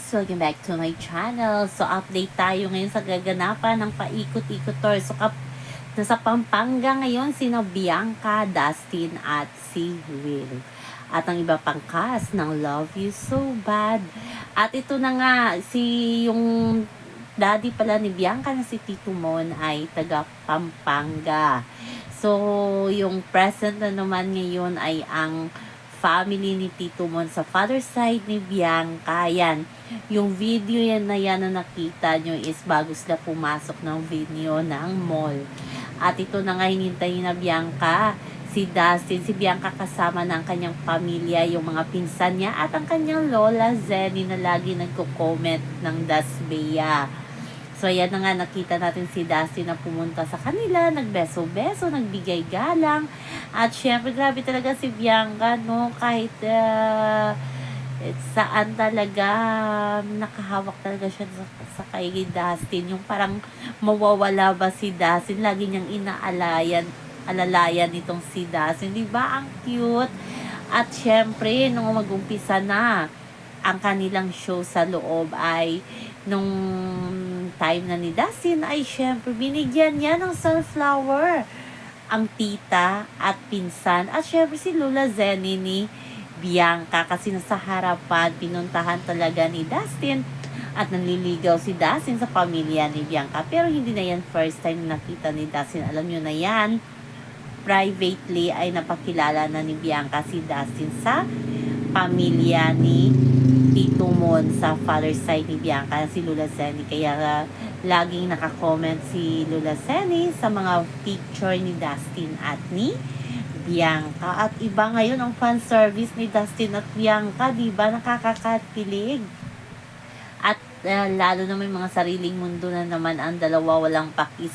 guys! Welcome back to my channel. So, update tayo ngayon sa gaganapan ng paikot-ikot tour. So, nasa Pampanga ngayon sina Bianca, Dustin at si Will. At ang iba pang cast ng Love You So Bad. At ito na nga, yung daddy pala ni Bianca na si Tito Mon ay taga Pampanga. So, yung present na naman ngayon ay ang family ni Tito Mon sa father side ni Bianca. Yan. Yung video yan na nakita nyo is bago sila pumasok ng video ng mall. At ito na nga hinintay na Bianca, si Dustin, si Bianca kasama ng kanyang pamilya, yung mga pinsan niya at ang kanyang lola Zenny na lagi nagko-comment ng Dasbea. So, ayan na nga, nakita natin si Dustin na pumunta sa kanila, nagbeso-beso, nagbigay galang. At syempre, grabe talaga si Bianca, no? Kahit saan talaga, nakahawak talaga siya sa kay Dustin. Yung parang mawawala ba si Dustin? Lagi niyang alalayan itong si Dustin. Diba? Ang cute. At syempre, nung mag-umpisa na, ang kanilang show sa loob ay nung time na ni Dustin ay syempre binigyan niya ng sunflower ang tita at pinsan at syempre si Lola Zenny ni Bianca kasi nasa harapan pinuntahan talaga ni Dustin at nanliligaw si Dustin sa pamilya ni Bianca, pero hindi na yan first time nakita ni Dustin. Alam nyo na yan, privately ay napakilala na ni Bianca si Dustin sa pamilya ni Tito Mon sa father side ni Bianca, si Lola Zenny. Kaya laging nakakomment si Lola Zenny sa mga picture ni Dustin at ni Bianca. At iba ngayon ang fan service ni Dustin at Bianca, diba? Nakakakakilig. At lalo na may mga sariling mundo na naman ang dalawa, walang paki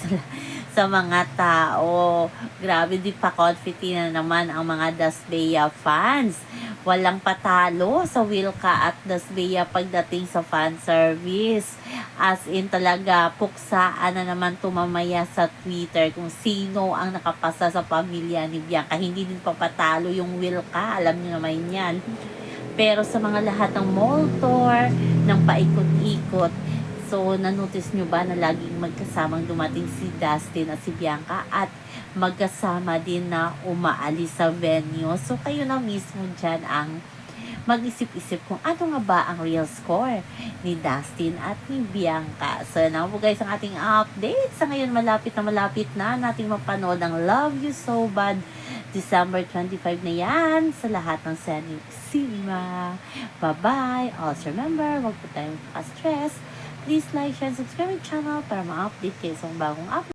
sa mga tao. Grabe, di pa confident na naman ang mga Dasbea fans. Walang patalo sa Wilka at Dasbea pagdating sa fan service. As in talaga, puksaan na naman tumamaya sa Twitter kung sino ang nakapasa sa pamilya ni Bianca. Hindi din papatalo yung Wilka, alam niyo naman yan. Pero sa mga lahat ng mall tour, ng paikot-ikot, so nanotice nyo ba na laging magkasamang dumating si Dustin at si Bianca at magkasama din na umaalis sa venue? So kayo na mismo dyan ang mag-isip-isip kung ano nga ba ang real score ni Dustin at ni Bianca. So na po guys ang ating update. Sa ngayon malapit na nating mapanood ang Love You So Bad. December 25 na yan sa lahat ng cinema. Bye-bye. Also remember, wag po tayong stress. Please like, share, and subscribe my channel para ma-update kayo sa bagong upload.